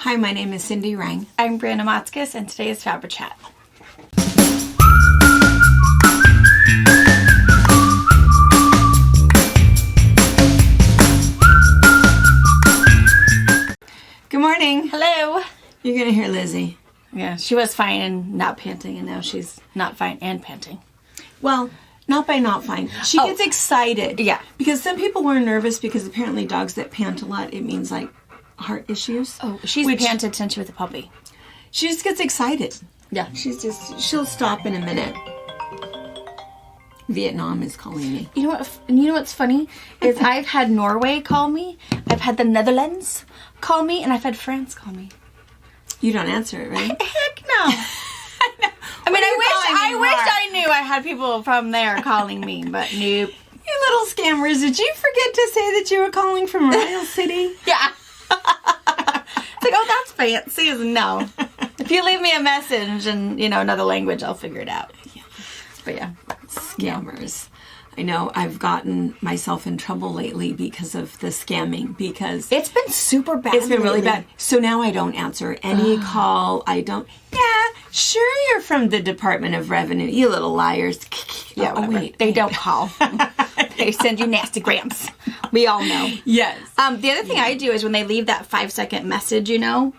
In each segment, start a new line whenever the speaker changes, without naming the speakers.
Hi, my name is Cindy Rang.
I'm Brianna Motzkis, and today is FabriChat.
Good morning.
Hello.
You're going to hear Lizzie.
Yeah, she was fine and not panting, and now she's not fine and panting.
Well, not fine. She gets excited.
Yeah.
Because some people were nervous because apparently dogs that pant a lot, it means like heart issues.
Oh, she's panted since she was a puppy.
She just gets excited.
Yeah.
She'll stop in a minute. Vietnam is calling me.
You know what's funny? Is I've had Norway call me, I've had the Netherlands call me, and I've had France call me.
You don't answer it, right?
Heck no. I mean, I wish I knew I had people from there calling me, but nope.
You little scammers, did you forget to say that you were calling from Royal City?
Yeah. It's like, oh, that's fancy. No. If you leave me a message in, another language, I'll figure it out.
Yeah.
But yeah.
Scammers. I know I've gotten myself in trouble lately because of the scamming, because
it's been super bad.
It's been really bad. So now I don't answer any call. I don't. Yeah, sure, you're from the Department of Revenue. You little liars.
Yeah, wait. They don't call. They send you nasty grams. We all know.
Yes.
The other thing I do is when they leave that 5-second message,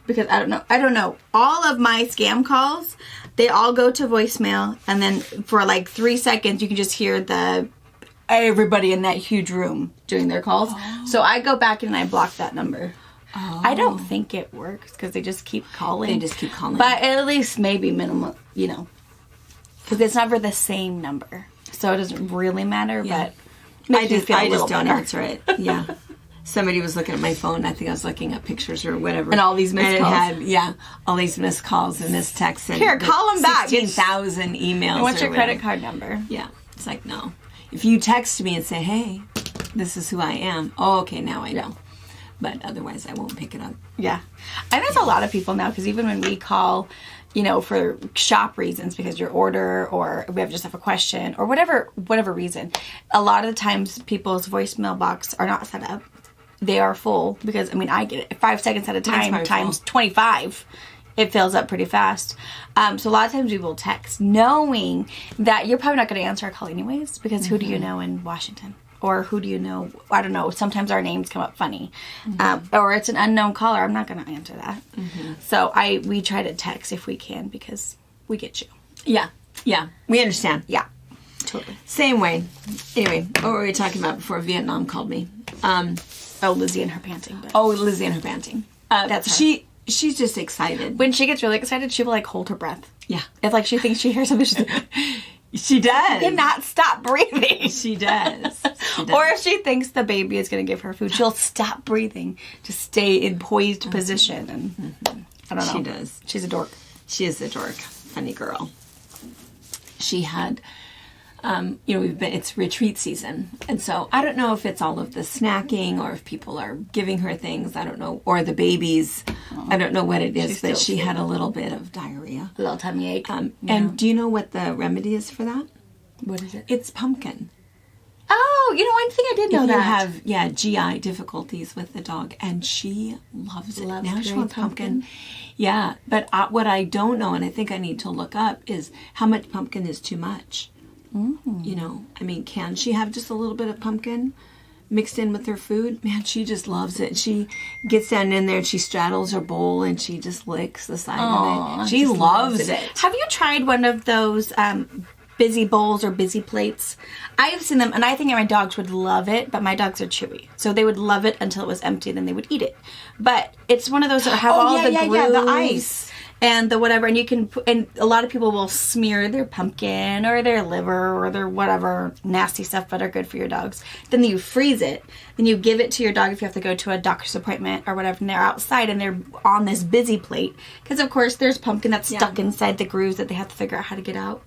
because I don't know. All of my scam calls, they all go to voicemail, and then for like 3 seconds, you can just hear everybody in that huge room doing their calls. Oh. So I go back and I block that number. Oh. I don't think it works because they just keep calling.
They just keep calling.
But at least maybe minimum, because it's never the same number. So it doesn't really matter, but
I just don't answer it. Yeah. Somebody was looking at my phone. I think I was looking at pictures or whatever.
And all these missed calls.
All these missed calls and missed texts. And
here, call them back.
16,000 emails.
And what's your credit card number?
Yeah. It's like, no. If you text me and say, hey, this is who I am. Oh, okay, now I know. But otherwise, I won't pick it up.
Yeah. I know a lot of people now, because even when we call, for shop reasons, because your order or we just have a question or whatever reason, a lot of the times people's voicemail box are not set up. They are full because, I get it 5 seconds at a time times 25. It fills up pretty fast. So a lot of times we will text knowing that you're probably not going to answer our call anyways, because who do you know in Washington? Or who do you know? I don't know. Sometimes our names come up funny. Or it's an unknown caller. I'm not going to answer that. So we try to text if we can, because we get you.
Yeah. Yeah. We understand.
Yeah. Totally.
Same way. Anyway, what were we talking about before Vietnam called me?
Lizzie and her panting.
Lizzie and her panting.
That's her.
She's just excited.
When she gets really excited, she will hold her breath.
Yeah.
If she thinks she hears something, she's like,
she does.
She cannot stop breathing.
She does.
Or if she thinks the baby is going to give her food, she'll stop breathing to stay in poised position. And I don't know.
She does.
She's a dork.
She is a dork. Funny girl. She had, it's retreat season. And so I don't know if it's all of the snacking or if people are giving her things. I don't know. Or the babies. I don't know what it is, but she had a little bit of diarrhea.
A little tummy ache.
And do you know what the remedy is for that?
What is it?
It's pumpkin.
Oh, I think I did know that.
You have, GI difficulties with the dog, and she loves it. Now she wants pumpkin. Yeah, but what I don't know, and I think I need to look up, is how much pumpkin is too much. Can she have just a little bit of pumpkin mixed in with her food? Man, she just loves it. She gets down in there and she straddles her bowl and she just licks the side of it. She loves it.
Have you tried one of those busy bowls or busy plates? I have seen them, and I think my dogs would love it, but my dogs are chewy. So they would love it until it was empty, then they would eat it. But it's one of those that have the glue,
the ice.
And the whatever, and you can, and a lot of people will smear their pumpkin or their liver or their whatever nasty stuff that are good for your dogs. Then you freeze it. Then you give it to your dog if you have to go to a doctor's appointment or whatever, and they're outside and they're on this busy plate. Because, of course, there's pumpkin that's stuck inside the grooves that they have to figure out how to get out.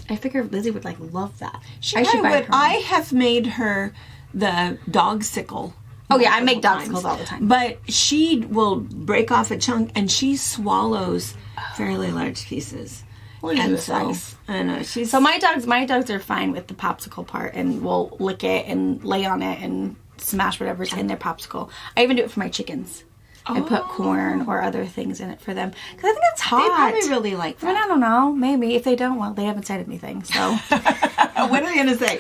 I figure Lizzie would, love that.
I should buy her. I have made her the dog sickle.
Oh, yeah, I make dog sickles all the time.
But she will break off a chunk, and she swallows fairly large pieces. And so, I know,
so my dogs are fine with the popsicle part, and will lick it and lay on it and smash whatever's in their popsicle. I even do it for my chickens. I put corn or other things in it for them. Because I think it's hot.
They probably really like that.
I don't know. Maybe. If they don't, well, they haven't said anything. So.
What are they going to say?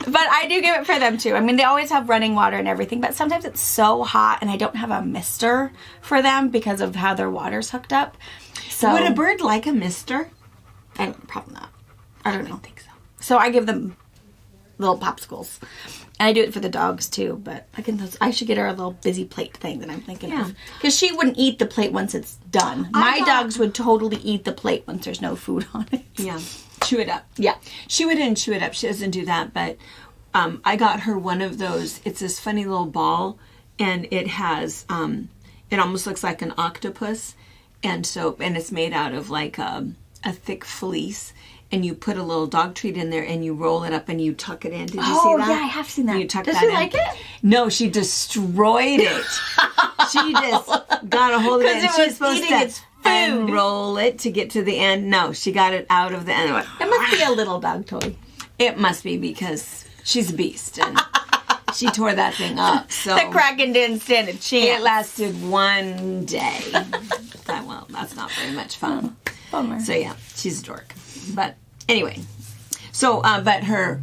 But I do give it for them, too. I mean, they always have running water and everything. But sometimes it's so hot, and I don't have a mister for them because of how their water's hooked up. So
would a bird like a mister?
Probably not. I don't think
so.
So I give them little popsicles. And I do it for the dogs, too. But I should get her a little busy plate thing that I'm thinking of. Because she wouldn't eat the plate once it's done. My dogs would totally eat the plate once there's no food on it.
Yeah. Chew it up.
Yeah.
She wouldn't chew it up. She doesn't do that. But I got her one of those. It's this funny little ball. And it has, it almost looks like an octopus. And it's made out of like a thick fleece. And you put a little dog treat in there and you roll it up and you tuck it in. Did you see that?
Oh, yeah, I have seen that.
And you tuck
Does
that
she
in.
like it?
No, she destroyed it. She just got a hold of it. And she was supposed to unroll it to get to the end. No, she got it out of the end.
It must be a little dog toy.
It must be because she's a beast. And she tore that thing up. So
the Kraken didn't stand a chance.
It lasted one day. Well, that's not very much fun.
Bummer.
So yeah, she's a dork. But anyway, so but her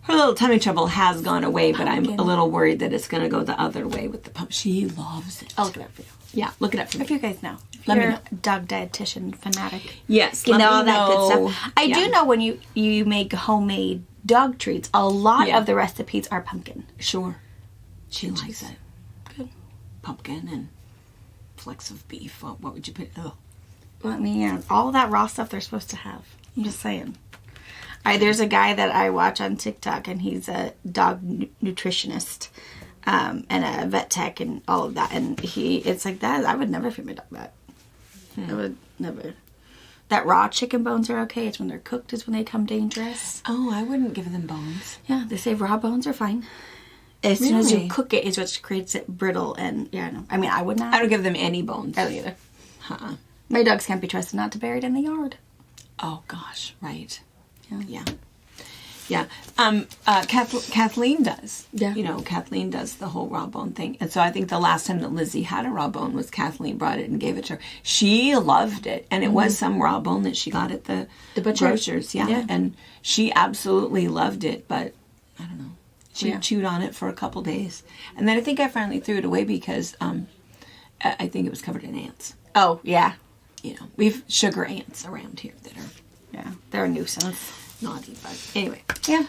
little tummy trouble has gone away, but I'm a little worried that it's going to go the other way with the pump. She loves it.
I'll look it up for you.
Yeah, look it up for me.
If you guys know.
Let me know.
A dog dietitian fanatic.
Yes,
you know all that good stuff. I
Yeah.
do know when you make homemade dog treats, a lot of the recipes are pumpkin.
Sure. She likes it. Good. Pumpkin and flecks of beef. What would you put? Oh.
Well, I mean, all that raw stuff they're supposed to have. I'm just saying. There's a guy that I watch on TikTok, and he's a dog nutritionist and a vet tech and all of that. And it's like that. I would never feed my dog that. I would never. That raw chicken bones are okay. It's when they're cooked is when they become dangerous.
Oh, I wouldn't give them bones.
Yeah, they say raw bones are fine. As soon as you cook it is what creates it brittle and, no. I mean, I would not.
I don't give them any bones.
I don't either.
Uh-uh.
My dogs can't be trusted not to bury it in the yard.
Oh, gosh. Right.
Yeah.
Kathleen does.
Yeah.
You know, Kathleen does the whole raw bone thing. And so I think the last time that Lizzie had a raw bone was Kathleen brought it and gave it to her. She loved it. And it was some raw bone that she got at the
butcher.
grocers. Yeah. And she absolutely loved it. But I don't know. She chewed on it for a couple days. And then I think I finally threw it away because I think it was covered in ants.
Oh, yeah.
You know, we've sugar ants around here that are
they're a nuisance.
naughty, but anyway.
Yeah.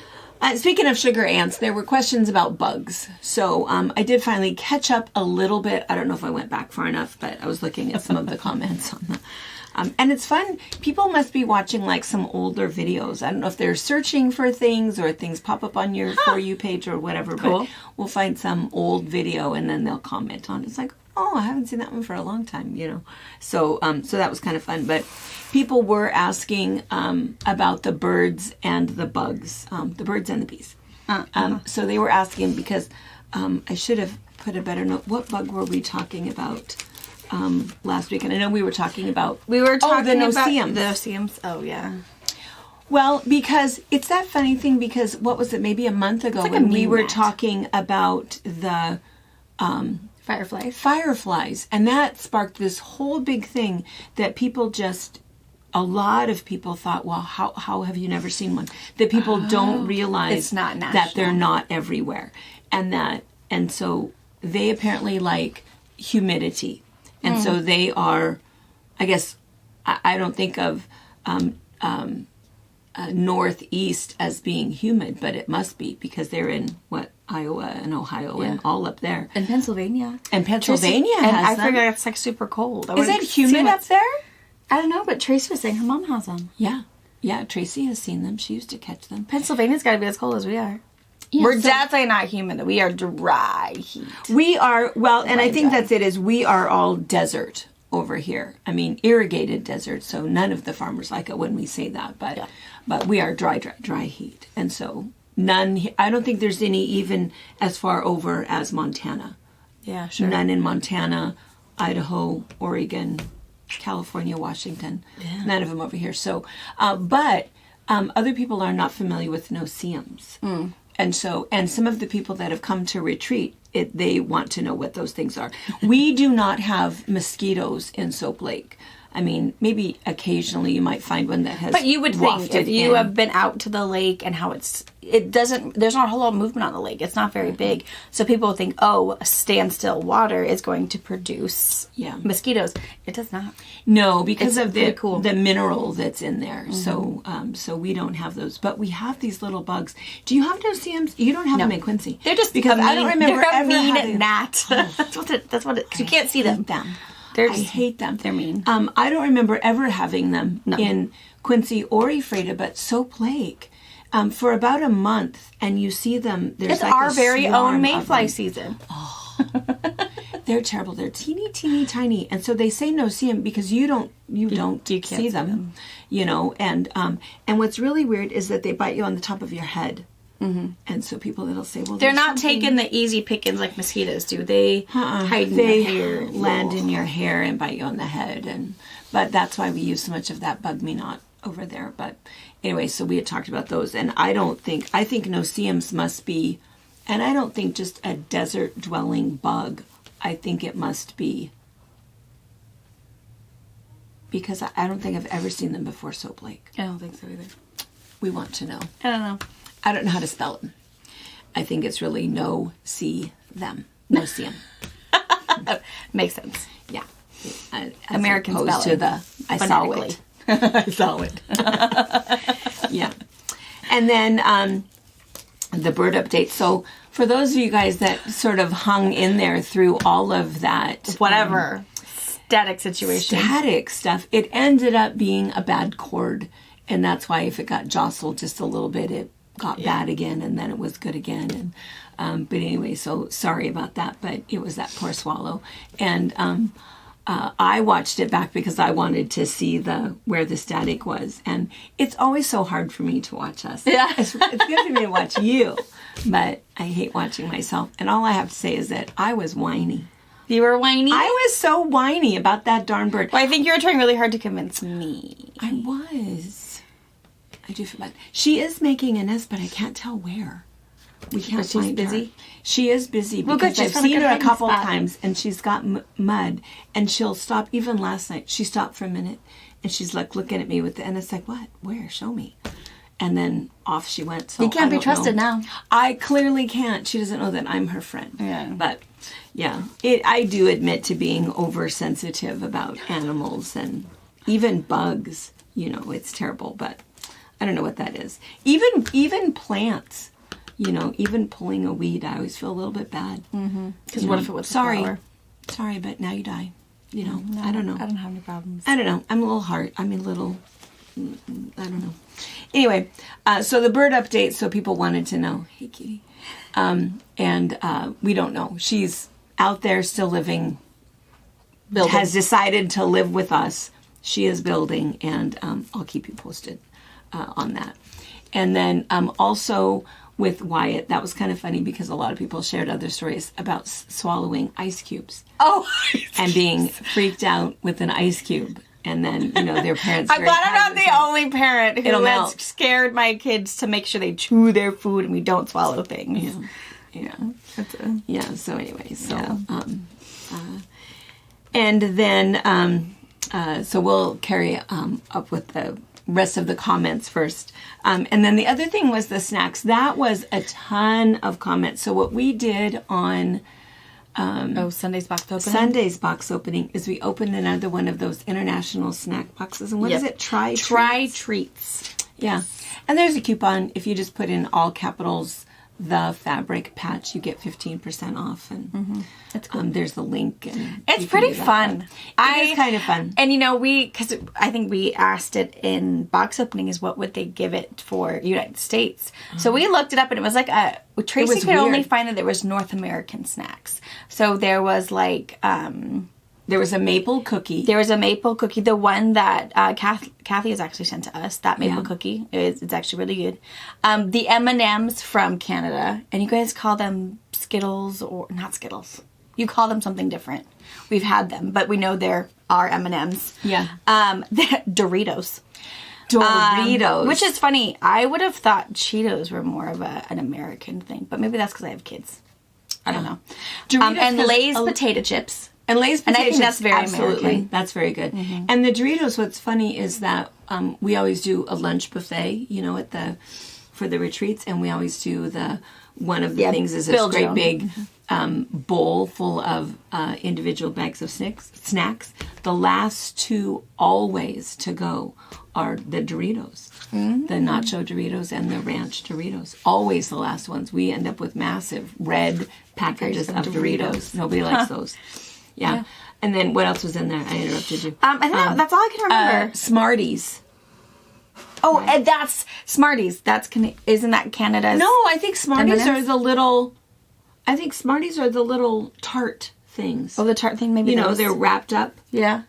Speaking of sugar ants, there were questions about bugs. So I did finally catch up a little bit. I don't know if I went back far enough, but I was looking at some of the comments on the... and it's fun. People must be watching like some older videos. I don't know if they're searching for things or things pop up on your For You page or whatever.
Cool.
But we'll find some old video and then they'll comment on it. It's like, oh, I haven't seen that one for a long time, you know. So so that was kind of fun. But people were asking about the birds and the bugs, the birds and the bees. So they were asking because I should have put a better note. What bug were we talking about last week? And I know we were talking about...
the
no-see-ums.
The no-see-ums. Oh, yeah.
Well, because it's that funny thing because, what was it, maybe a month ago when we were talking about the... Fireflies. And that sparked this whole big thing that people just... A lot of people thought, well, how have you never seen one? That people don't realize
it's not
that they're not everywhere. And so they apparently like humidity. And so they are, I guess, I don't think of northeast as being humid, but it must be because they're in, Iowa and Ohio and all up there.
And Pennsylvania.
And Pennsylvania
and
has
I figure it's like super cold.
Is it humid up there?
I don't know, but Tracy was saying her mom has them.
Yeah. Yeah, Tracy has seen them. She used to catch them.
Pennsylvania's got to be as cold as we are.
Yeah,
We're definitely not humid. We are dry heat.
We are, well, and I think that's it, is we are all desert over here. I mean, irrigated desert, so none of the farmers like it when we say that, but we are dry heat. And so none, I don't think there's any even as far over as Montana.
Yeah, sure.
None in Montana, Idaho, Oregon, California, Washington. Yeah. None of them over here. So, but other people are not familiar with no-see-ums. And so, and some of the people that have come to retreat, they want to know what those things are. We do not have mosquitoes in Soap Lake. I mean, maybe occasionally you might find one that has.
But you would think if you have been out to the lake and how there's not a whole lot of movement on the lake. It's not very big. So people think, oh, standstill water is going to produce mosquitoes. It does not.
No, because of the mineral that's in there. So we don't have those. But we have these little bugs. Do you have no-see-ums? You don't have them in Quincy.
They're just
because I don't remember
they're
ever
mean
having
gnat. That's what it. You can't see them.
I hate them.
They're mean.
I don't remember ever having them in Quincy or Ephrata, but Soap Lake for about a month, and you see them.
It's like our very own mayfly season.
Oh, they're terrible. They're teeny, teeny, tiny, and so they say no-see-um because you don't see them, you know. And what's really weird is that they bite you on the top of your head. Mm-hmm. And so people that'll say, well,
they're not taking the easy pickings like mosquitoes do. They hide in your hair,
land in your hair, and bite you on the head. But that's why we use so much of that bug me not over there. But anyway, so we had talked about those, and I think no-see-ums must be, and I don't think just a desert dwelling bug. I think it must be because I don't think I've ever seen them before Soap Lake.
I don't think so either.
We want to know.
I don't know.
I don't know how to spell it. I think it's really no-see-them. No-see-em.
Makes sense.
Yeah.
American spelling.
To the, I saw it. I saw it. Yeah. And then the bird update. So for those of you guys that sort of hung in there through all of that.
Whatever. Static situation.
Static stuff. It ended up being a bad cord. And that's why if it got jostled just a little bit, it got bad again, and then it was good again. And but anyway, so sorry about that, but it was that poor swallow. And I watched it back because I wanted to see where the static was. And it's always so hard for me to watch us.
Yeah.
It's good for me to watch you, but I hate watching myself. And all I have to say is that I was whiny.
You were whiny?
I was so whiny about that darn bird.
Well, I think you were trying really hard to convince me.
I was. I do feel bad. She is making a nest, but I can't tell where. We can't find
busy?
her. She is busy
Well,
because
good.
I've seen her a couple of times, and she's got mud, and she'll stop. Even last night, she stopped for a minute, and she's like looking at me and it's like, what? Where? Show me. And then off she went. So
you can't be trusted now.
I clearly can't. She doesn't know that I'm her friend.
Yeah.
But yeah, I do admit to being oversensitive about animals and even bugs. You know, it's terrible, but I don't know what that is. Even plants, you know, even pulling a weed, I always feel a little bit bad.
Because what if it was a flower?
Sorry, but now you die. You know, no, I don't know.
I don't have any problems.
I don't know. I'm a little hard. I don't know. Anyway, so the bird update, so people wanted to know. Hey, kitty. And we don't know. She's out there still living. Building. Has decided to live with us. She is building, and I'll keep you posted on that. And then also with Wyatt, that was kind of funny because a lot of people shared other stories about swallowing ice cubes.
Oh,
and being freaked out with an ice cube. And then, you know, their parents...
I'm glad I'm not the only parent who has scared my kids to make sure they chew their food and we don't swallow things.
Yeah. So anyway, and then, so we'll carry up with the rest of the comments first. And then the other thing was the snacks. That was a ton of comments. So what we did on...
Sunday's box opening?
Sunday's box opening is we opened another one of those international snack boxes. And what is it? Try
Treats.
Yeah. And there's a coupon. If you just put in all capitals, the fabric patch, you get 15% off. And
That's cool.
There's the link. And
it's pretty fun.
It's kind of fun.
And you know, because I think we asked it in box opening is what would they give it for United States. So we looked it up and it was like Tracy could only find that there was North American snacks. So there was like...
there was a maple cookie.
The one that Kathy has actually sent to us. That maple cookie. It's actually really good. The M&Ms from Canada. And you guys call them Skittles or... Not Skittles. You call them something different. We've had them. But we know there are M&Ms.
Yeah.
Doritos. Which is funny. I would have thought Cheetos were more of an American thing. But maybe that's because I have kids. I don't know.
Doritos
and Lay's potato chips.
And Lay's potato
and I think
chips,
that's very
absolutely.
American.
That's very good. And the Doritos, what's funny is that we always do a lunch buffet, you know, for the retreats, and we always do one of the things is this great big bowl full of individual bags of snacks. The last two always to go are the Doritos, the nacho Doritos and the ranch Doritos. Always the last ones. We end up with massive red packages of Doritos. Nobody likes those. Yeah. And then what else was in there? I interrupted you.
I think that's all I can remember.
Smarties.
Oh, and that's Smarties. Isn't that Canada's?
No, I think Smarties are the little. I think Smarties are the little tart things.
Oh, the tart thing, maybe.
You know, they're wrapped up.
Yeah.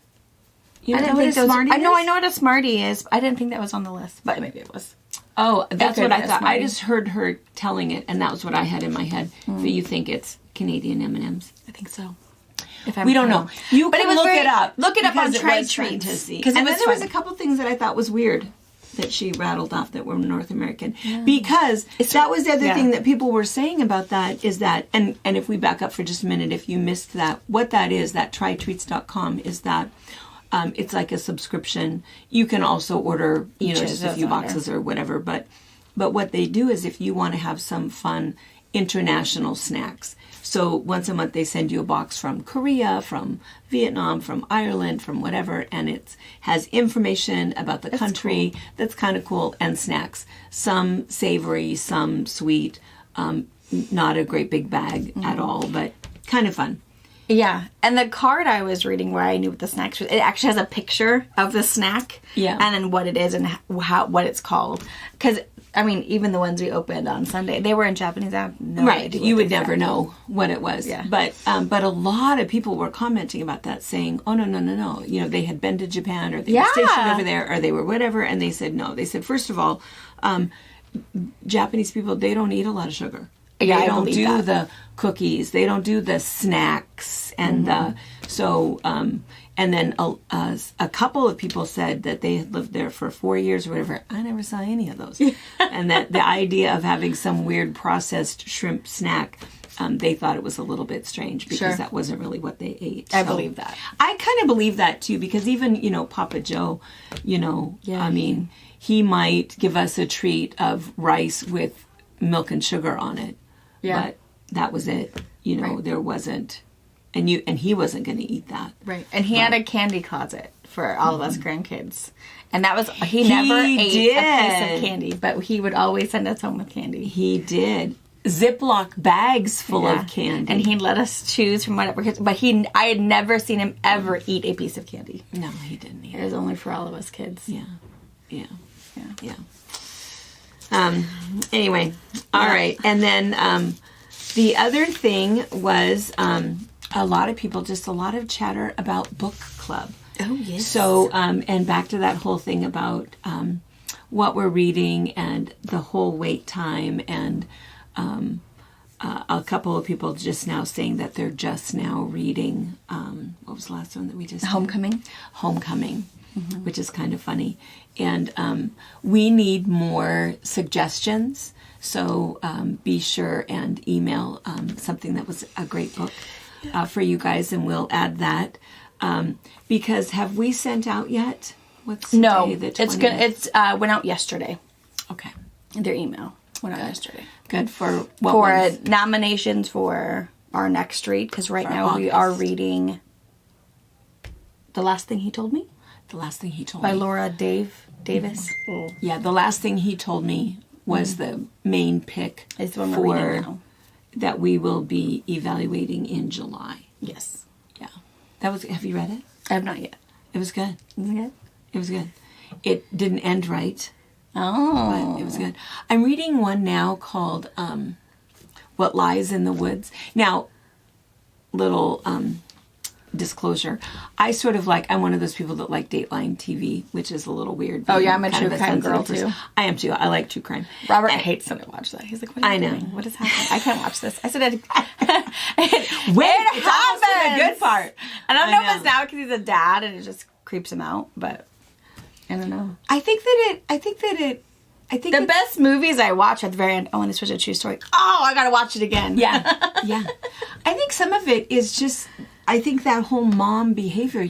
You know what a Smartie is?
I know what a Smartie is. I didn't think that was on the list, but maybe it was.
Oh, that's what I thought. I just heard her telling it, and that was what I had in my head. But you think it's Canadian M&Ms?
I think so.
We don't know. You can look it up.
Look it up on Try Treats.
And then there was a couple things that I thought was weird that she rattled off that were North American. Yeah. Because that was the other thing that people were saying about that is that, and if we back up for just a minute, if you missed that, what that is, that trytreats.com is that it's like a subscription. You can also order, just a few boxes or whatever. But what they do is if you want to have some fun international snacks. So once a month they send you a box from Korea, from Vietnam, from Ireland, from whatever, and it has information about the country. Cool. That's kind of cool, and snacks. Some savory, some sweet. Not a great big bag at all, but kind of fun.
Yeah, and the card I was reading where I knew what the snacks was, it actually has a picture of the snack, and then what it is and what it's called. Because I mean, even the ones we opened on Sunday, they were in Japanese. I have no idea.
You would never know what it was.
Yeah.
But a lot of people were commenting about that, saying, "Oh no! You know, they had been to Japan or they were stationed over there or they were whatever," and they said no. They said first of all, Japanese people, they don't eat a lot of sugar.
Yeah,
they don't do the cookies. They don't do the snacks and and then a couple of people said that they had lived there for 4 years or whatever. I never saw any of those. And that the idea of having some weird processed shrimp snack, they thought it was a little bit strange because that wasn't really what they ate.
I believe that.
I kind of believe that too because even, Papa Joe, I mean, he might give us a treat of rice with milk and sugar on it. Yeah. But that was it. There wasn't... And he wasn't going to eat that.
Right. And he had a candy closet for all of us grandkids. And that was... He never ate a piece of candy, but he would always send us home with candy.
He did. Ziploc bags full of candy.
And he'd let us choose from whatever... But I had never seen him ever eat a piece of candy.
No, he didn't eat
it. It was only for all of us kids.
Yeah. Anyway. All right. And then the other thing was... a lot of chatter about book club.
Oh, yes.
So, and back to that whole thing about what we're reading and the whole wait time and a couple of people just now saying that they're just now reading, what was the last one that we just
Homecoming?
Homecoming, which is kind of funny. And we need more suggestions, so be sure and email something that was a great book. For you guys, and we'll add that because have we sent out yet? What's today, the 20th?
It's good. It's went out yesterday.
Okay,
their email went out yesterday.
Good for what
nominations for our next read because right now we are reading The Last Thing He Told Me.
The Last Thing He Told
Me by
Me
Laura Davis.
Yeah, The Last Thing He Told Me was the main pick.
It's the one we're reading now.
That we will be evaluating in July.
Yes.
Yeah. Have you read it?
I have not yet.
It was good.
It
was good. It didn't end right.
Oh.
But it was good. I'm reading one now called What Lies in the Woods. Now, little disclosure. I sort of I'm one of those people that like Dateline TV, which is a little weird.
Oh, yeah, I'm a true crime girl, too.
I am, too. I like true crime.
Robert hates when I watch that. He's like, what are you doing? What is happening? I can't watch this. I said, when
it happens! The good part.
I don't know if it's now because he's a dad and it just creeps him out, but I don't know.
I think that it I think
the best movies I watch at the very end. Oh, and this was a true story. Oh, I gotta watch it again.
Yeah. I think some of it is just, I think that whole mom behavior,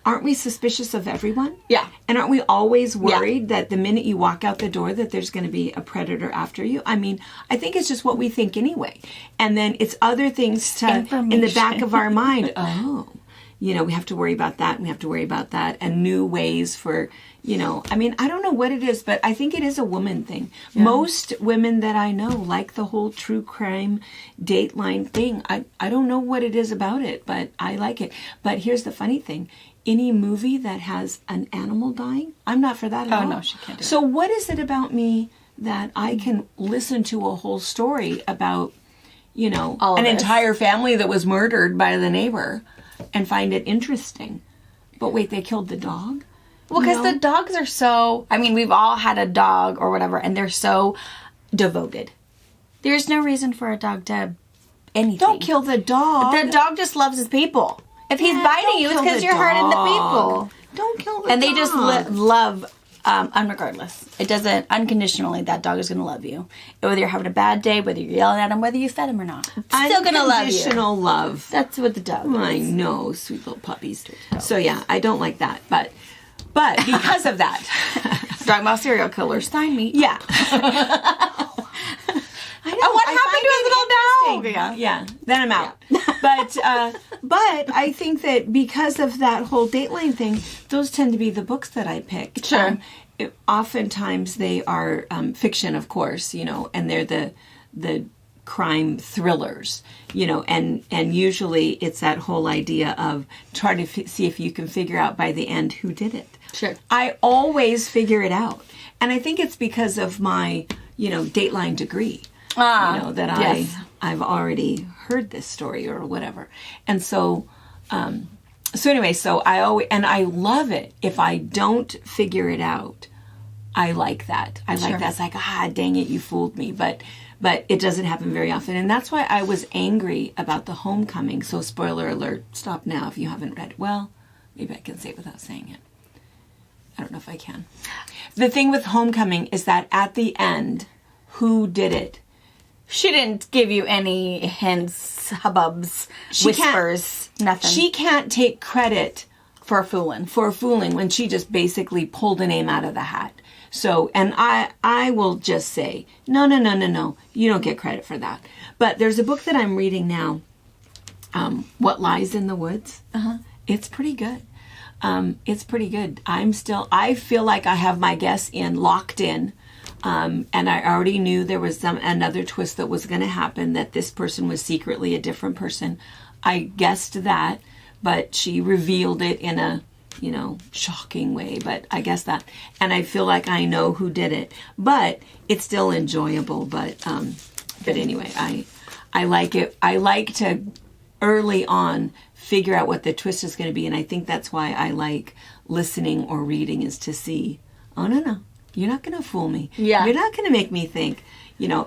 aren't we suspicious of everyone?
Yeah.
And aren't we always worried that the minute you walk out the door that there's going to be a predator after you? I mean, I think it's just what we think anyway. And then it's other things in the back of our mind. Oh, we have to worry about that. And we have to worry about that. And new ways for, I mean, I don't know what it is, but I think it is a woman thing. Yeah. Most women that I know like the whole true crime Dateline thing. I don't know what it is about it, but I like it. But here's the funny thing. Any movie that has an animal dying, I'm not for that at all.
Oh, no, she can't do it.
So what is it about me that I can listen to a whole story about, an entire family that was murdered by the neighbor and find it interesting? But wait, they killed the dog?
Well, because the dogs are so... I mean, we've all had a dog or whatever, and they're so devoted. There's no reason for a dog to anything.
Don't kill the dog.
The dog just loves his people. If he's biting you, it's because you're hurting the people.
Don't kill the dog.
And they just love, unregardless. It doesn't... Unconditionally, that dog is going to love you. Whether you're having a bad day, whether you're yelling at him, whether you fed him or not. It's still going to love you.
Unconditional love.
That's what the dog is.
I know, sweet little puppies. So, yeah, I don't like that, But because of that,
talking about serial killers, sign me.
Yeah.
I know. What happened to his little dog?
Yeah. Then I'm out. Yeah. But I think that because of that whole Dateline thing, those tend to be the books that I pick.
Sure.
Oftentimes they are fiction, of course, and they're the crime thrillers, and usually it's that whole idea of try to see if you can figure out by the end who did it.
Sure.
I always figure it out. And I think it's because of my, Dateline degree. That I've already heard this story or whatever. And so anyway, I love it. If I don't figure it out, I like that. I like that. It's like, dang it, you fooled me. But it doesn't happen very often. And that's why I was angry about the Homecoming. So spoiler alert, stop now if you haven't read it. Well, maybe I can say it without saying it. I don't know if I can. The thing with Homecoming is that at the end, who did it?
She didn't give you any hints, hubbubs, whispers, nothing.
She can't take credit
for fooling
when she just basically pulled a name out of the hat. So, and I will just say, no, you don't get credit for that. But there's a book that I'm reading now, What Lies in the Woods. It's pretty good. It's pretty good. I feel like I have my guess locked in. And I already knew there was another twist that was going to happen, that this person was secretly a different person. I guessed that, but she revealed it in a, shocking way, but I guess that, and I feel like I know who did it, but it's still enjoyable. But anyway, I like it. I like to early on figure out what the twist is going to be. And I think that's why I like listening or reading, is to see, oh, no, you're not going to fool me.
Yeah.
You're not going to make me think,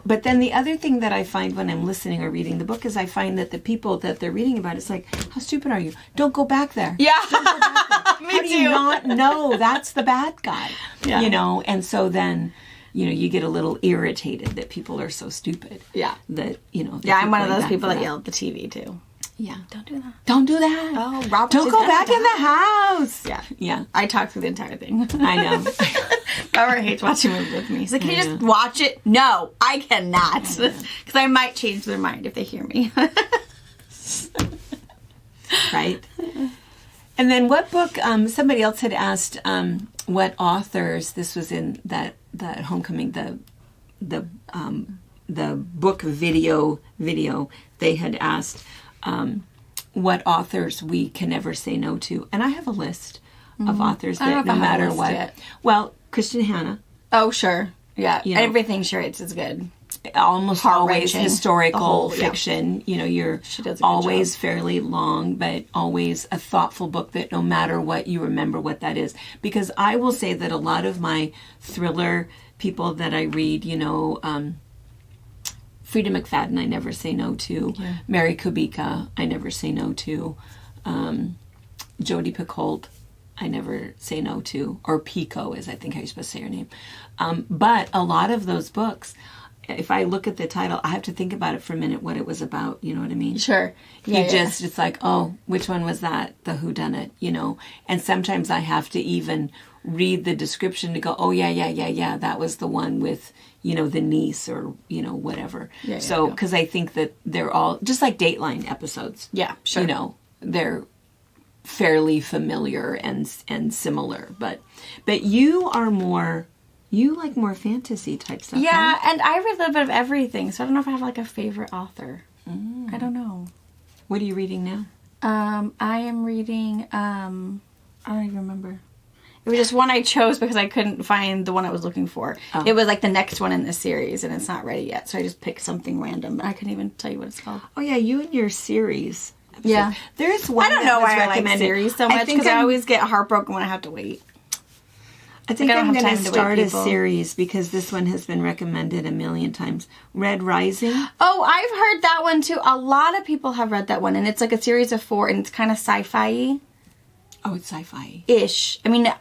But then the other thing that I find when I'm listening or reading the book is I find that the people that they're reading about, it's like, how stupid are you? Don't go back there.
Yeah.
Don't go back there.
Me
How do you not know that's the bad guy?
Yeah.
And so then, you get a little irritated that people are so stupid.
Yeah.
That,
Yeah, I'm one of those people that yell at the TV too.
Yeah.
Don't do that.
Don't do that.
Oh, Robert,
don't go back in the house.
Yeah.
Yeah.
I talk through the entire thing.
I know.
Robert hates watching movies with me. He's like, can you just watch it? No, I cannot. Because I might change their mind if they hear me.
Right. And then what book, somebody else had asked what authors, this was in that Homecoming, the book video, they had asked what authors we can never say no to. And I have a list of authors that no matter what. Yet. Well, Kristen Hanna.
Oh, sure. Yeah. Everything she writes is good.
Almost always historical fiction.
Yeah.
You're always fairly long, but always a thoughtful book that no matter what, you remember what that is. Because I will say that a lot of my thriller people that I read, Frida McFadden, I never say no to. Yeah. Mary Kubica, I never say no to. Jodi Picoult, I never say no to, or Pico is, I think, how you're supposed to say her name. But a lot of those books, if I look at the title, I have to think about it for a minute, what it was about. You know what I mean?
Sure.
It's like, oh, which one was that? The whodunit, And sometimes I have to even read the description to go, oh, yeah, that was the one with, the niece or, whatever. Because I think that they're all, just like Dateline episodes.
Yeah, sure.
They're fairly familiar and similar. But you are more... You like more fantasy type stuff,
yeah,
right?
and I read a little bit of everything, so I don't know if I have like a favorite author. I don't know.
What are you reading now?
I am reading, I don't even remember. It was just one I chose because I couldn't find the one I was looking for. Oh. It was like the next one in the series, and it's not ready yet, so I just picked something random. I couldn't even tell you what it's called.
Oh, yeah, you and your series.
Yeah.
There's one
I don't know why I like series so much, because I always get heartbroken when I have to wait.
I think I'm going to start a series because this one has been recommended a million times. Red Rising.
Oh, I've heard that one too. A lot of people have read that one, and it's like a series of 4, and it's kind of sci-fi-y.
Oh, it's sci-fi.
Ish. I mean,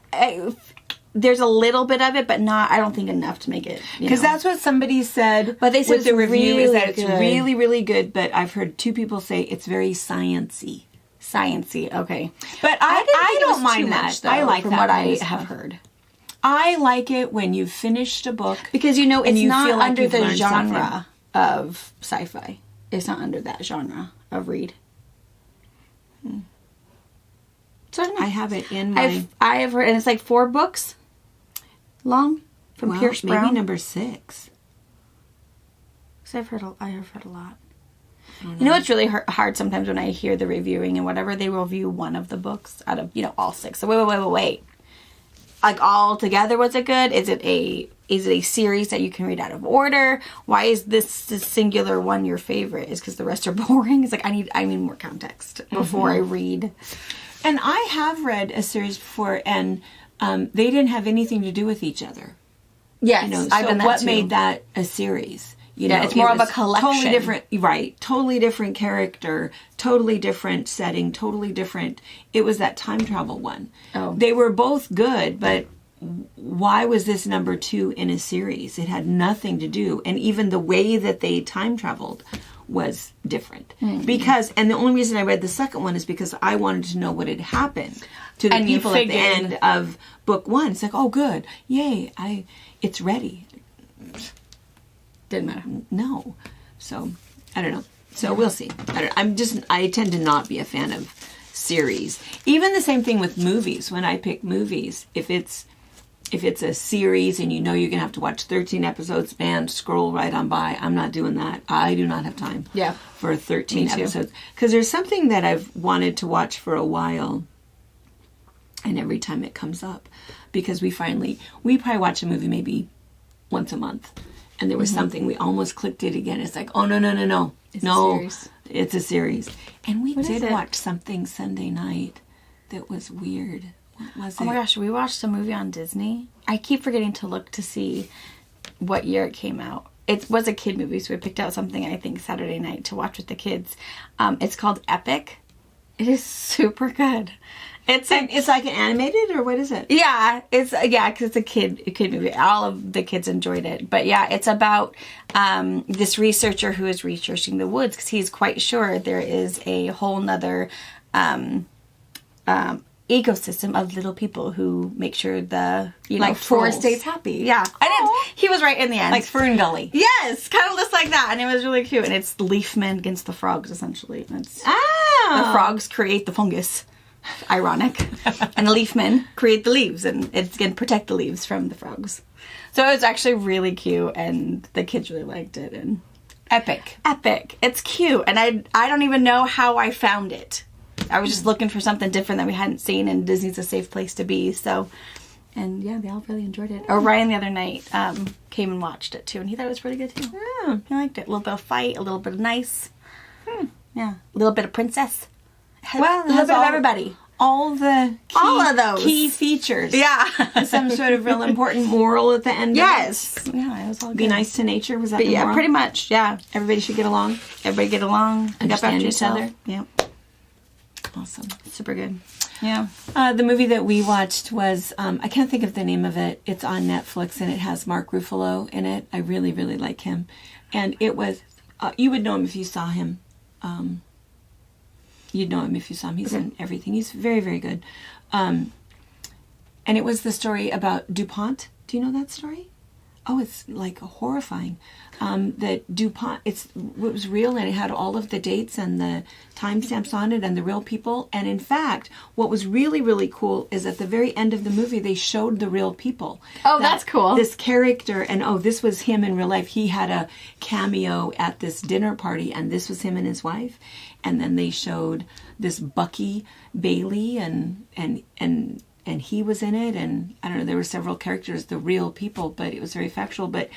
there's a little bit of it, but not, I don't think enough to make it.
Because that's what somebody said.
But they said
with the review
really
is that it's
good.
really, really good. But I've heard 2 people say it's very sciencey.
Sciencey, okay.
But I don't mind that.
Much, though,
I like
from
that
what I
kind of
have
stuff.
heard.
I like it when you've finished a book.
Because, it's not
feel like
under
you've
the
learned
genre of sci-fi. It's not under that genre of read. So
I have it in my...
I have heard, and it's like 4 books long from Pierce Brown.
Maybe number 6.
So I have heard a lot. You know what's really hard sometimes when I hear the reviewing and whatever, they review one of the books out of, all 6. So wait. Like all together, was it good? Is it a series that you can read out of order? Why is this singular one your favorite? Is because the rest are boring? It's like I need more context before I read.
And I have read a series before, and they didn't have anything to do with each other.
Yes, I've done that
what
too.
made that a series?
It's more of a collection.
Totally different, right? Totally different character, totally different setting, totally different. It was that time travel one.
Oh.
They were both good, but why was this number 2 in a series? It had nothing to do, and even the way that they time traveled was different. Because, and the only reason I read the second one is because I wanted to know what had happened to the people at the end of book 1. It's like, oh, good, yay! It's ready.
Didn't matter.
No. So, I don't know. So, we'll see. I tend to not be a fan of series. Even the same thing with movies. When I pick movies, if it's a series and you're going to have to watch 13 episodes, man, scroll right on by. I'm not doing that. I do not have time for 13 episodes. Because there's something that I've wanted to watch for a while, and every time it comes up. Because we probably watch a movie maybe once a month. And there was something, we almost clicked it again. It's like, oh, no.
It's a series.
It's a series. And we did watch something Sunday night that was weird. What was it?
Oh my gosh, we watched a movie on Disney. I keep forgetting to look to see what year it came out. It was a kid movie, so we picked out something, I think, Saturday night to watch with the kids. It's called Epic. It is super good. It's
like an animated, or what is it?
Yeah, because it's a kid movie. All of the kids enjoyed it, but yeah, it's about this researcher who is researching the woods because he's quite sure there is a whole nother ecosystem of little people who make sure the forest stays happy. Yeah, he was right in the end,
like Fern Gully.
Yes, kind of looks like that, and it was really cute. And it's leaf men against the frogs, essentially. And it's the frogs create the fungus. Ironic. And the leaf men create the leaves, and it's going to protect the leaves from the frogs. So it was actually really cute, and the kids really liked it. And
Epic.
It's cute, and I don't even know how I found it. I was just looking for something different that we hadn't seen, and Disney's a safe place to be. So, and yeah, they all really enjoyed it. Ryan the other night came and watched it too, and he thought it was really good too. Yeah, he liked it. A little bit of fight, a little bit of nice. Yeah, a little bit of princess.
Well,
a little bit of everybody.
All of those key features.
Yeah.
Some sort of real important moral at the end.
Yes.
Of it.
Yeah, it was all good.
Be nice to nature. Was that the moral?
Pretty much. Yeah.
Everybody should get along.
Understand
each other.
Yep.
Awesome.
Super good. Yeah.
The movie that we watched was, I can't think of the name of it. It's on Netflix, and it has Mark Ruffalo in it. I really, really like him. And it was, you would know him if you saw him. You'd know him if you saw him. He's in everything. He's very, very good. And it was the story about Dupont. Do you know that story? Oh, it's like horrifying. That Dupont, it was real, and it had all of the dates and the timestamps on it and the real people. And in fact, what was really, really cool is at the very end of the movie, they showed the real people.
Oh, that's cool.
This character, and this was him in real life. He had a cameo at this dinner party, and this was him and his wife. And then they showed this Bucky Bailey, and he was in it, and I don't know, there were several characters, the real people, but it was very factual. But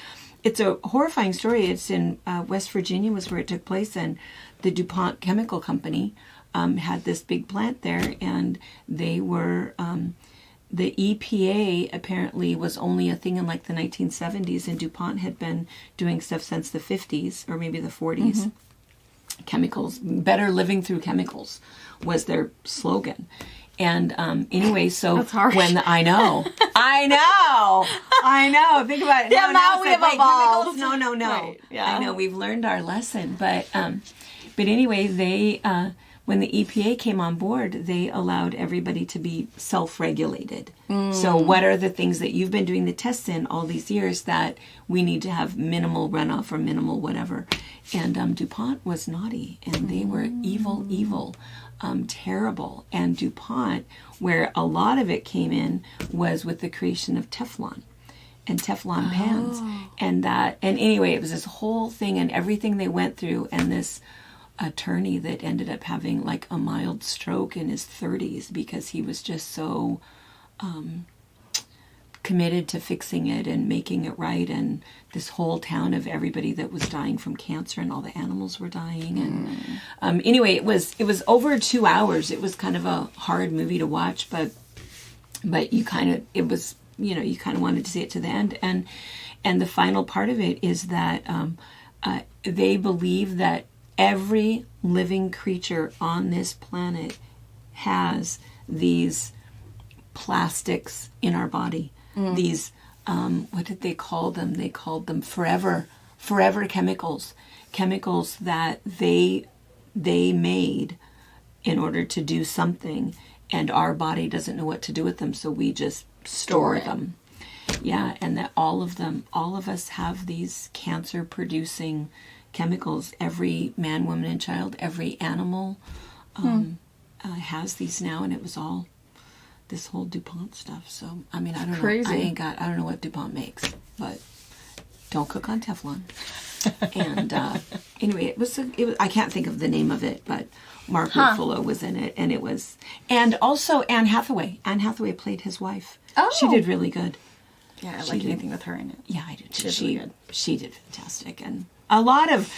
it's a horrifying story. It's in West Virginia was where it took place, and the Dupont Chemical Company had this big plant there, and they were, the EPA apparently was only a thing in like the 1970s, and Dupont had been doing stuff since the 50s, or maybe the 40s. Mm-hmm. Chemicals, better living through chemicals was their slogan. And anyway, so when I know, think about it.
Yeah, now we have evolved.
No.
Right. Yeah.
I know we've learned our lesson, but anyway, they when the EPA came on board, they allowed everybody to be self-regulated. So what are the things that you've been doing the tests in all these years that we need to have minimal runoff or minimal whatever? And DuPont was naughty, and they were evil. Terrible. And DuPont, where a lot of it came in, was with the creation of Teflon and Teflon pans. And anyway, it was this whole thing and everything they went through, and this attorney that ended up having like a mild stroke in his 30s because he was just so committed to fixing it and making it right, and this whole town of everybody that was dying from cancer, and all the animals were dying. And anyway, it was over 2 hours. It was kind of a hard movie to watch, but you kind of wanted to see it to the end. And the final part of it is that they believe that every living creature on this planet has these plastics in our body. These, what did they call them? They called them forever chemicals that they made in order to do something, and our body doesn't know what to do with them, so we just store them. Yeah, and that all of us have these cancer-producing chemicals. Every man, woman, and child, every animal has these now, and it was all this whole DuPont stuff. So, I mean, I don't
Crazy.
know. I don't know what DuPont makes, but don't cook on Teflon. And anyway, it was I can't think of the name of it, but Mark Ruffalo was in it, and also Anne Hathaway. Anne Hathaway played his wife.
Oh.
She did really good.
Yeah, I like anything with her in it.
Yeah, I did.
She did really good.
She did fantastic, and a lot of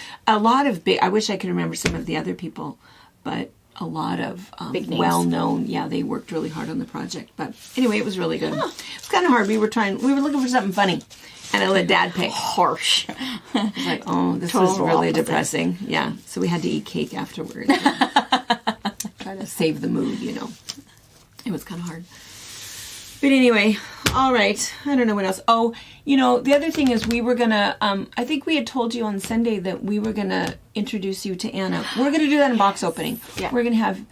big. I wish I could remember some of the other people, but a lot of
big names.
Well-known. Yeah, they worked really hard on the project. But anyway, it was really good. It was kind of hard. We were looking for something funny, and I let Dad pick.
Harsh.
I was like, oh, this was really depressing. Yeah, so we had to eat cake afterwards. Try to save the mood, It was kind of hard. But anyway, all right. I don't know what else. Oh, the other thing is we were going to, I think we had told you on Sunday that we were going to introduce you to Anna. We're going to do that in box opening.
Yeah.
We're going to have,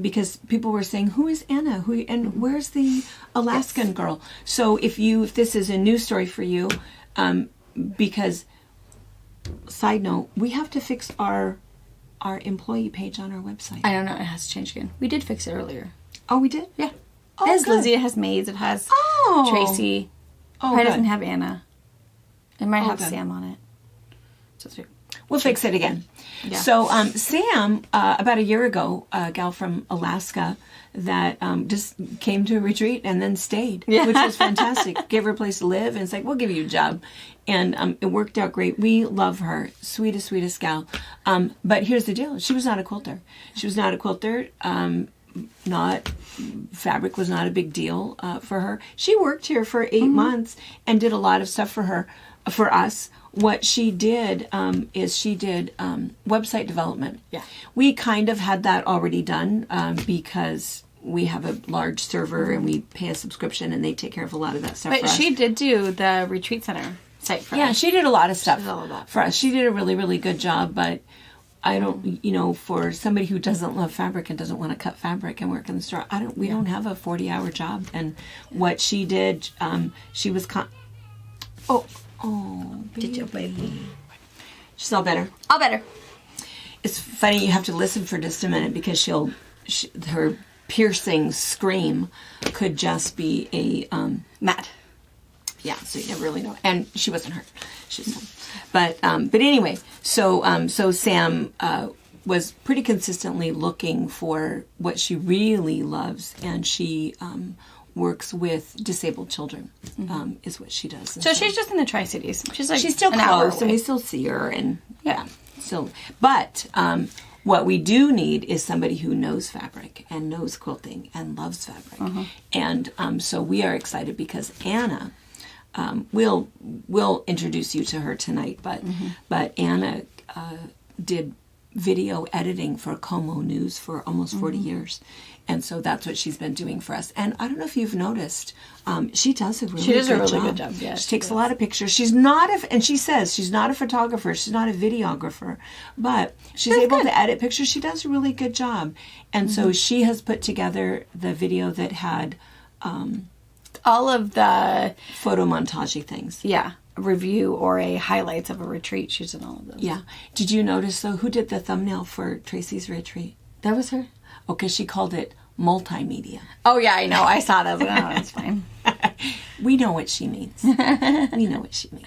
because people were saying, who is Anna? And where's the Alaskan girl? So if this is a new story for you, because, side note, we have to fix our employee page on our website.
I don't know. It has to change again. We did fix it earlier.
Oh, we did?
Yeah.
Oh,
It has
good.
Lizzie, it has Maze, it has
Oh.
Tracy.
Oh,
Probably
good.
doesn't have Anna. It might have
good.
Sam on it. So it's
We'll fix it again.
Yeah.
So Sam, about a year ago, a gal from Alaska that just came to a retreat and then stayed, which was fantastic. Gave her a place to live, and it's like, we'll give you a job. And it worked out great. We love her. Sweetest gal. But here's the deal. She was not a quilter. Fabric was not a big deal for her. She worked here for 8 months and did a lot of stuff for us. What she did is she did website development.
Yeah.
We kind of had that already done because we have a large server and we pay a subscription and they take care of a lot of that stuff.
But
for us.
she did do the retreat center site for us.
Yeah, she did a lot of stuff
She did all of that
for us. She did a really, really good job, but I don't, for somebody who doesn't love fabric and doesn't want to cut fabric and work in the store, we don't have a 40-hour job. And what she did, she was, baby.
Did you, baby?
She's all better.
All better.
It's funny, you have to listen for just a minute because her piercing scream could just be a,
mad.
Yeah, so you never really know. And she wasn't hurt. She was fine. But anyway, so Sam was pretty consistently looking for what she really loves, and she works with disabled children. Is what she does.
So she's just in the Tri-Cities. She's
still close, and we still see her, and but what we do need is somebody who knows fabric and knows quilting and loves fabric, and so we are excited because Anna. We'll introduce you to her tonight, but Anna did video editing for Como News for almost 40 years, and so that's what she's been doing for us. And I don't know if you've noticed, she does a really good job.
Yeah,
she takes a lot of pictures. She's not and she says she's not a photographer, she's not a videographer, but she's able to edit pictures. She does a really good job, and so she has put together the video that had.
All of the
photo montage things.
Yeah. A review or a highlights of a retreat. She's in all of those.
Yeah. Did you notice, though, who did the thumbnail for Tracy's retreat?
That was her?
Okay, she called it multimedia.
Oh, yeah, I know. I saw that. But that's fine.
We know what she means. We know what she means.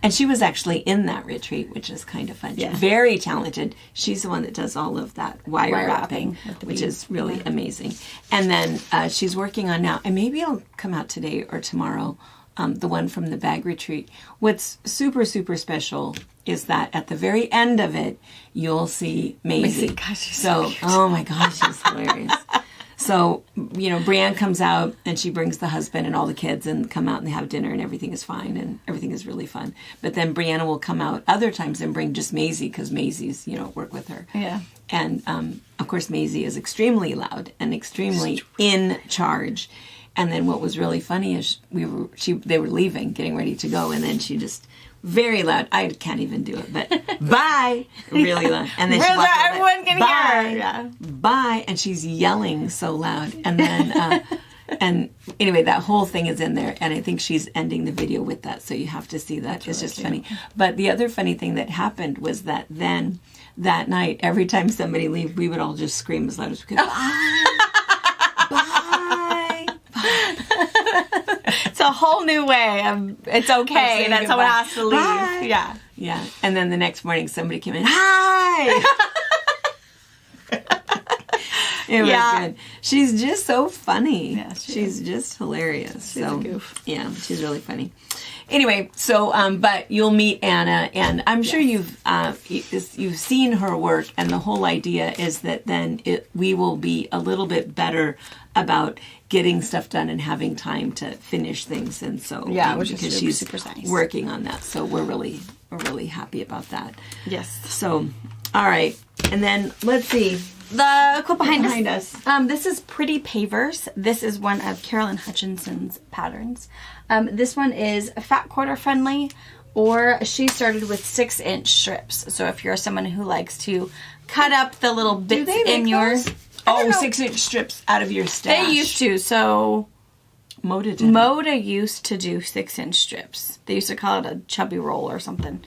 And she was actually in that retreat, which is kind of fun. Yeah. Very talented. She's the one that does all of that wire wrapping, which is really amazing. And then she's working on now, and maybe it'll come out today or tomorrow, the one from the bag retreat. What's super, super special is that at the very end of it, you'll see Maisie.
Gosh, she's so cute.
Oh my gosh, she's hilarious. So, Brianne comes out and she brings the husband and all the kids and come out and they have dinner and everything is fine and everything is really fun. But then Brianna will come out other times and bring just Maisie because Maisie's, work with her.
Yeah.
And, of course, Maisie is extremely loud and extremely in charge. And then what was really funny is they were leaving, getting ready to go, and then she just... Very loud. I can't even do it, but bye. Really loud. And then she walks away,
everyone can
bye,
hear. Yeah.
Bye. And she's yelling so loud. And then, and anyway, that whole thing is in there. And I think she's ending the video with that. So you have to see that. That's it's really just funny. But the other funny thing that happened was that then that night, every time somebody leave, we would all just scream as loud as we could. Bye. Bye.
It's a whole new way of it's okay that someone has to leave.
Bye.
Yeah.
Yeah. And then the next morning somebody came in, hi! It was good. She's just so funny.
Yeah,
she's just hilarious.
She's a goof.
Yeah, she's really funny. Anyway, so but you'll meet Anna, and I'm sure you've seen her work, and the whole idea is that then we will be a little bit better about getting stuff done and having time to finish things, and so
which
because
is
she's
super nice.
Working on that, so we're really happy about that.
Yes.
So, all right, and then let's see.
The quilt behind us. This is Pretty Pavers. This is one of Carolyn Hutchinson's patterns. This one is fat quarter friendly, or she started with 6-inch strips. So if you're someone who likes to cut up the little bits in your...
Those? Oh, 6-inch strips out of your stash.
They used to, so...
Moda
used to do 6-inch strips. They used to call it a chubby roll or something.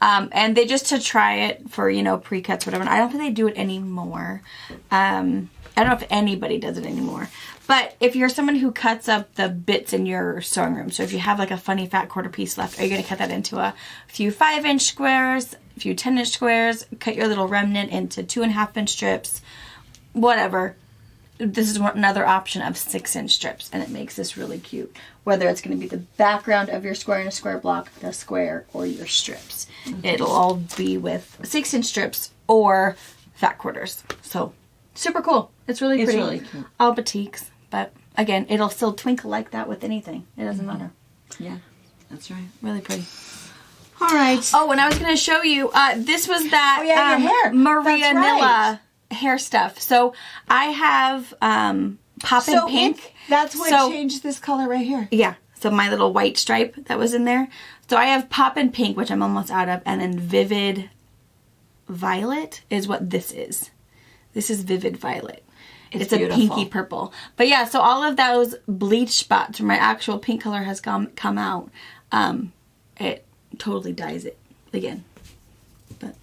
And they just to try it for, pre-cuts, whatever. And I don't think they do it anymore. I don't know if anybody does it anymore. But if you're someone who cuts up the bits in your sewing room, so if you have like a funny fat quarter piece left, are you going to cut that into a few 5-inch squares, a few 10-inch squares, cut your little remnant into 2.5-inch strips, whatever. This is another option of 6-inch strips, and it makes this really cute. Whether it's going to be the background of your square in a square block, the square, or your strips. Mm-hmm. It'll all be with 6-inch strips or fat quarters. So, super cool. It's really pretty. It's really cute. All batiks, but again, it'll still twinkle like that with anything. It doesn't matter.
Yeah, that's right.
Really pretty.
All right.
Oh, and I was going to show you, this was that
your hair.
Maria Nilla hair stuff. So I have Poppin' Pink.
That's what changed this color right here.
Yeah. So my little white stripe that was in there. So I have Poppin' Pink, which I'm almost out of, and then Vivid Violet is what this is. This is Vivid Violet. It's a pinky purple. But yeah, so all of those bleach spots where my actual pink color has come out, it totally dyes it again. But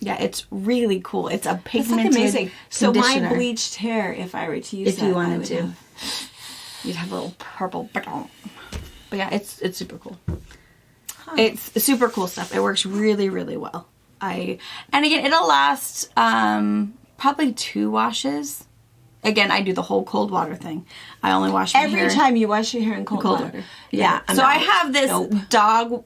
yeah, it's really cool. It's a pigmented amazing.
So my bleached hair, if I were to use
if you wanted to, you'd have a little purple. But yeah, it's super cool. Huh. It's super cool stuff. It works really, really well. And again, it'll last probably 2 washes. Again, I do the whole cold water thing. I only wash my hair.
Every time you wash your hair in cold water.
Yeah. So I have this dog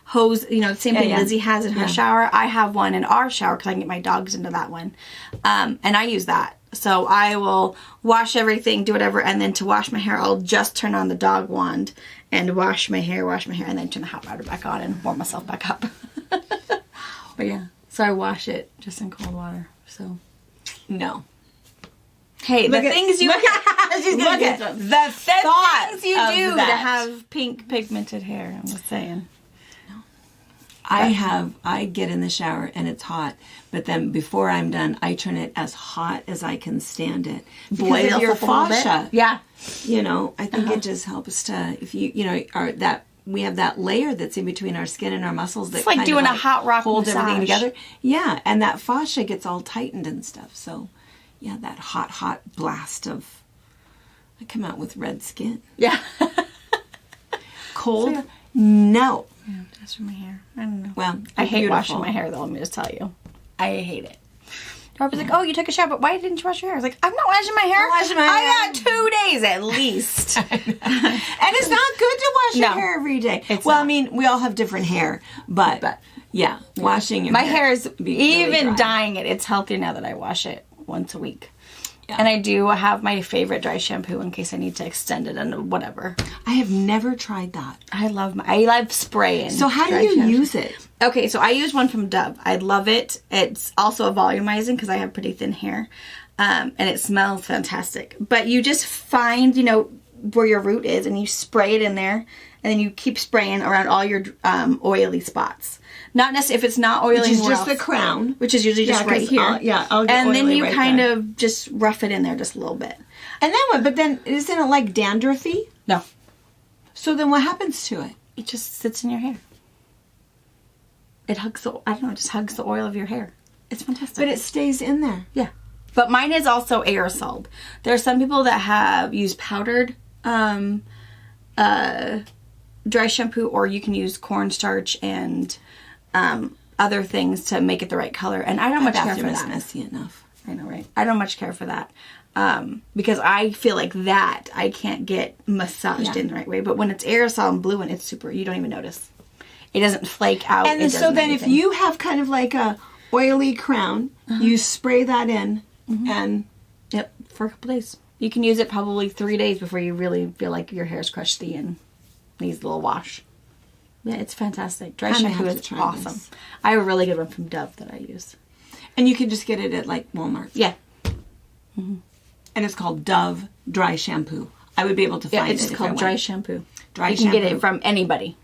hose, the same thing Lizzie has in her shower. I have one in our shower because I can get my dogs into that one. And I use that. So I will wash everything, do whatever, and then to wash my hair, I'll just turn on the dog wand and wash my hair, and then turn the hot water back on and warm myself back up. But yeah, so I wash it just in cold water. So
no.
Hey, the things you
look at the things
you do to have pink pigmented hair. I'm just saying.
I get in the shower and it's hot, but then before I'm done, I turn it as hot as I can stand it. Because of your fascia.
Yeah.
I think it just helps to, if we have that layer that's in between our skin and our muscles that
it's like doing a hot rock
holds
massage.
Everything together. Yeah, and that fascia gets all tightened and stuff. So, yeah, that hot blast of, I come out with red skin.
Yeah.
Cold? No.
Yeah, that's from my hair. I don't know.
Well,
I hate washing my hair, though. Let me just tell you, I hate it. Robert's like, "Oh, you took a shower, but why didn't you wash your hair?" I was like, "I'm not washing my hair. I got 2 days at least."
And it's not good to wash your hair every day. I mean, we all have different hair, but yeah, washing your
hair. My hair is even
really
dyeing it. It's healthier now that I wash it once a week. Yeah. And I do have my favorite dry shampoo in case I need to extend it and whatever.
I have never tried that.
I love spraying.
So how do you use it?
Okay, so I use one from Dove. I love it. It's also a volumizing because I have pretty thin hair. And it smells fantastic. But you just find, where your root is and you spray it in there. And then you keep spraying around all your oily spots. Not necessarily if it's not oily,
which is just the crown,
which is usually just right here.
I'll get
and then you
right
kind
there.
of just rough it in there just a little bit.
And then what? But then isn't it like dandruffy?
No.
So then what happens to it?
It just sits in your hair. It hugs it just hugs the oil of your hair. It's fantastic.
But it stays in there.
Yeah. But mine is also aerosol. There are some people that have used powdered dry shampoo, or you can use cornstarch and other things to make it the right color. And I don't much care for that.
Messy enough.
I know, right? I don't much care for that because I feel like that I can't get massaged in the right way. But when it's aerosol and blue and it's super, you don't even notice. It doesn't flake out.
And so then if you have kind of like a oily crown, you spray that in and...
Yep, for a couple days. You can use it probably 3 days before you really feel like your hair's crusty and needs a little wash. Yeah, it's fantastic. Dry shampoo is awesome. This. I have a really good one from Dove that I use.
And you can just get it at like Walmart.
Yeah.
Mm-hmm. And it's called Dove Dry Shampoo. I would be able to find it.
It's called Dry Shampoo.
Dry
shampoo. You can get it from anybody.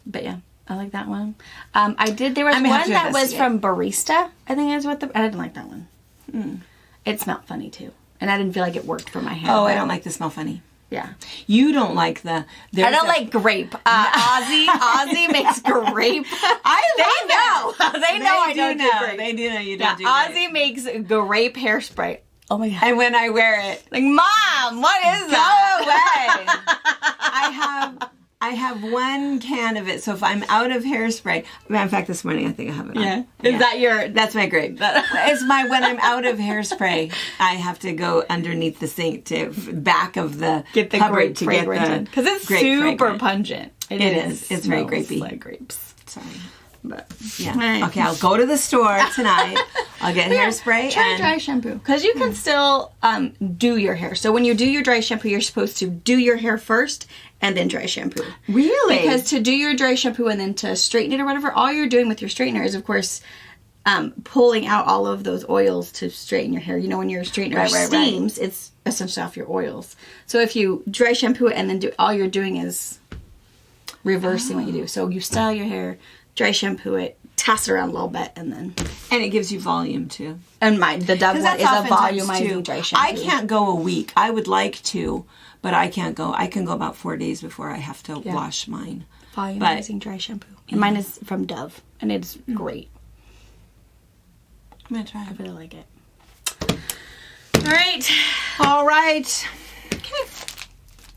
But yeah, I like that one. There was one that was from Barista. I think that's what I didn't like that one. It smelled funny too. And I didn't feel like it worked for my hair.
Oh, I don't like the smell funny.
Yeah.
You don't like I
don't like grape. Ozzy makes grape. They know I don't do grape.
They do know you don't do grape.
Ozzy makes grape hairspray. Oh my God.
And when I wear it,
like, Mom, what is that?
Go away. I have one can of it, so if I'm out of hairspray, in fact, this morning I think I have it on.
Yeah. Is that
that's my grape. It's when I'm out of hairspray, I have to go underneath the sink to back of the cupboard to get the
because it's super pungent.
It is. It's very grapey.
Like grapes.
Sorry. But yeah. Okay, I'll go to the store tonight. I'll get hairspray
and dry shampoo. Because you can still do your hair. So when you do your dry shampoo, you're supposed to do your hair first and then dry shampoo.
Really?
Because to do your dry shampoo and then to straighten it or whatever, all you're doing with your straightener is, of course, pulling out all of those oils to straighten your hair. You know, when you're straightening your steams, it's essentially off your oils. So if you dry shampoo it and then all you're doing is reversing what you do. So you style your hair, dry shampoo it, toss it around a little bit, and
it gives you volume too.
And the Dove one is a volumizing dry shampoo.
I can't go a week. I would like to, but I can't go. I can go about 4 days before I have to wash mine.
Volumizing dry shampoo. And mine is from Dove, and it's great.
I'm gonna try it.
I really like it.
All right. Okay.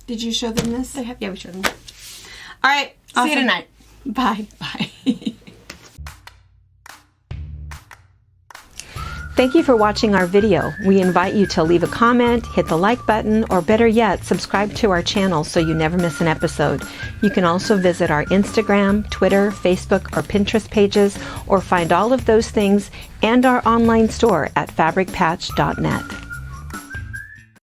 Did you show them this?
Yeah, we showed them. All right.
See you tonight.
Bye.
Bye.
Thank you for watching our video. We invite you to leave a comment, hit the like button, or better yet, subscribe to our channel so you never miss an episode. You can also visit our Instagram, Twitter, Facebook, or Pinterest pages, or find all of those things and our online store at fabricpatch.net.